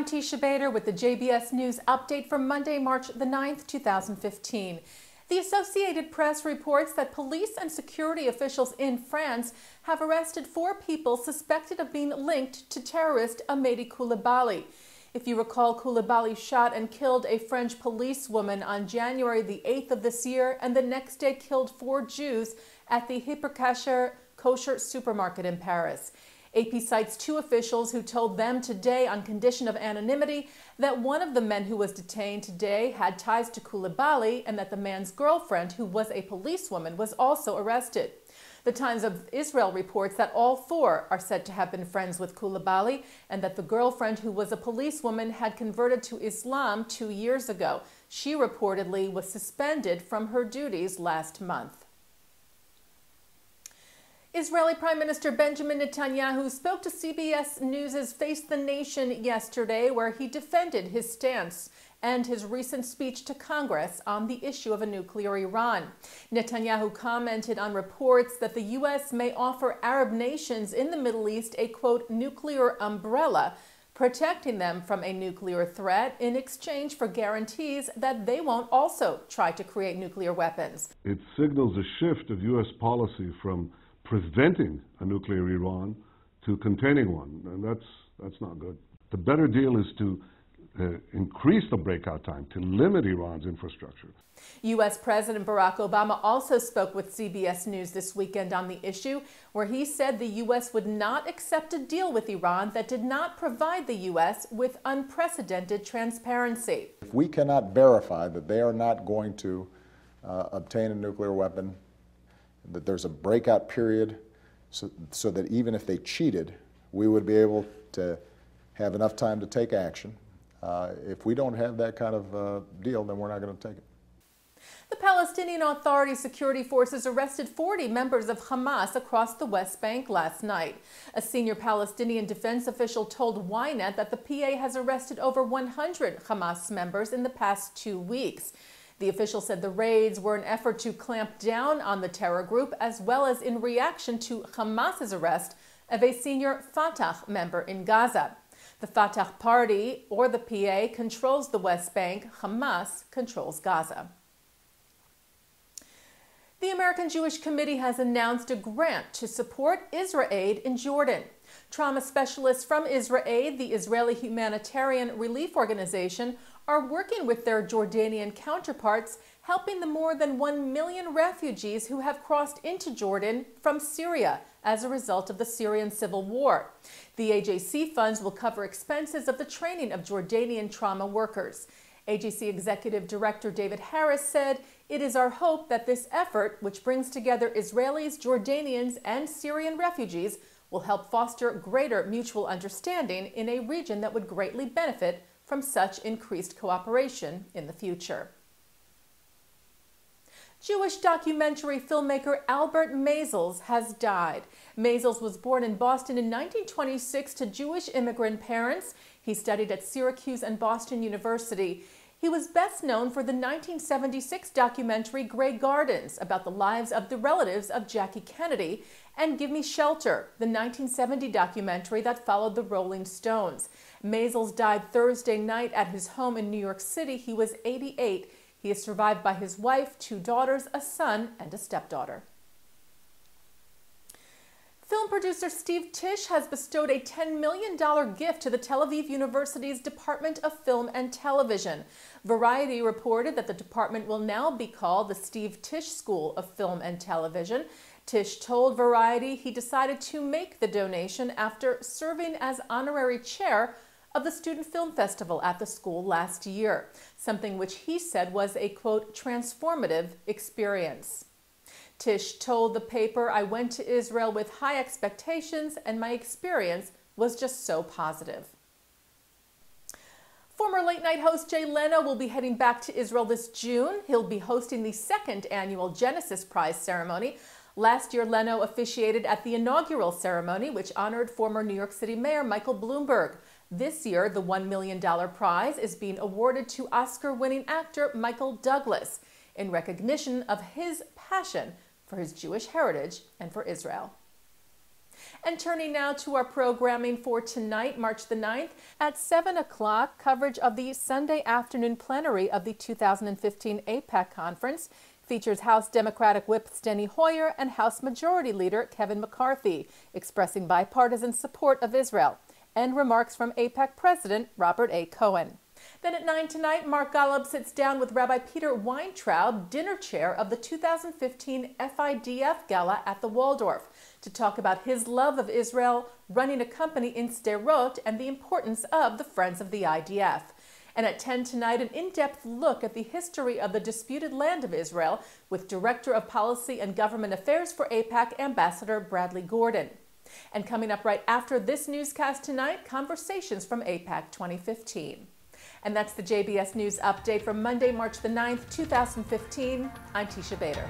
I'm Teisha Bader with the JBS News update for Monday, March the 9th, 2015. The Associated Press reports that police and security officials in France have arrested 4 people suspected of being linked to terrorist Mehdi Coulibaly. If you recall, Coulibaly shot and killed a French policewoman on January the 8th of this year, and the next day killed 4 Jews at the Hypercacher kosher supermarket in Paris. AP cites 2 officials who told them today, on condition of anonymity, that one of the men who was detained today had ties to Coulibaly and that the man's girlfriend, who was a policewoman, was also arrested. The Times of Israel reports that all 4 are said to have been friends with Coulibaly and that the girlfriend, who was a policewoman, had converted to Islam 2 years ago. She reportedly was suspended from her duties last month. Israeli Prime Minister Benjamin Netanyahu spoke to CBS News' Face the Nation yesterday, where he defended his stance and his recent speech to Congress on the issue of a nuclear Iran. Netanyahu commented on reports that the U.S. may offer Arab nations in the Middle East a, quote, nuclear umbrella, protecting them from a nuclear threat in exchange for guarantees that they won't also try to create nuclear weapons. It signals a shift of U.S. policy from preventing a nuclear Iran to containing one, and that's not good. The better deal is to increase the breakout time, to limit Iran's infrastructure. U.S. President Barack Obama also spoke with CBS News this weekend on the issue, where he said the U.S. would not accept a deal with Iran that did not provide the U.S. with unprecedented transparency. If we cannot verify that they are not going to obtain a nuclear weapon, that there's a breakout period so that even if they cheated, we would be able to have enough time to take action. If we don't have that kind of deal, then we're not going to take it. The Palestinian Authority security forces arrested 40 members of Hamas across the West Bank last night. A senior Palestinian defense official told Ynet that the PA has arrested over 100 Hamas members in the past 2 weeks. The official said the raids were an effort to clamp down on the terror group, as well as in reaction to Hamas's arrest of a senior Fatah member in Gaza. The Fatah Party, or the PA, controls the West Bank. Hamas controls Gaza. The American Jewish Committee has announced a grant to support Israel Aid in Jordan. Trauma specialists from Israel Aid, the Israeli humanitarian relief organization, are working with their Jordanian counterparts, helping the more than 1 million refugees who have crossed into Jordan from Syria as a result of the Syrian civil war. The AJC funds will cover expenses of the training of Jordanian trauma workers. AJC Executive Director David Harris said, "It is our hope that this effort, which brings together Israelis, Jordanians, and Syrian refugees, will help foster greater mutual understanding in a region that would greatly benefit from such increased cooperation in the future." Jewish documentary filmmaker Albert Maysles has died. Maysles was born in Boston in 1926 to Jewish immigrant parents. He studied at Syracuse and Boston University. He was best known for the 1976 documentary Grey Gardens, about the lives of the relatives of Jackie Kennedy, and Give Me Shelter, the 1970 documentary that followed the Rolling Stones. Maysles died Thursday night at his home in New York City. He was 88. He is survived by his wife, 2 daughters, a son, and a stepdaughter. Film producer Steve Tisch has bestowed a $10 million gift to the Tel Aviv University's Department of Film and Television. Variety reported that the department will now be called the Steve Tisch School of Film and Television. Tisch told Variety he decided to make the donation after serving as honorary chair of the Student Film Festival at the school last year, something which he said was a, quote, transformative experience. Tisch told the paper, "I went to Israel with high expectations and my experience was just so positive." Former late-night host Jay Leno will be heading back to Israel this June. He'll be hosting the 2nd annual Genesis Prize ceremony. Last year, Leno officiated at the inaugural ceremony, which honored former New York City Mayor Michael Bloomberg. This year, the $1 million prize is being awarded to Oscar-winning actor Michael Douglas in recognition of his passion for his Jewish heritage and for Israel. And turning now to our programming for tonight, March the 9th, at 7 o'clock, coverage of the Sunday afternoon plenary of the 2015 AIPAC conference features House Democratic Whip Steny Hoyer and House Majority Leader Kevin McCarthy expressing bipartisan support of Israel, and remarks from AIPAC President Robert A. Cohen. Then at 9 tonight, Mark Golub sits down with Rabbi Peter Weintraub, dinner chair of the 2015 FIDF Gala at the Waldorf, to talk about his love of Israel, running a company in Sderot, and the importance of the Friends of the IDF. And at 10 tonight, an in-depth look at the history of the disputed land of Israel with Director of Policy and Government Affairs for AIPAC, Ambassador Bradley Gordon. And coming up right after this newscast tonight, conversations from AIPAC 2015. And that's the JBS News Update for Monday, March the 9th, 2015. I'm Teisha Bader.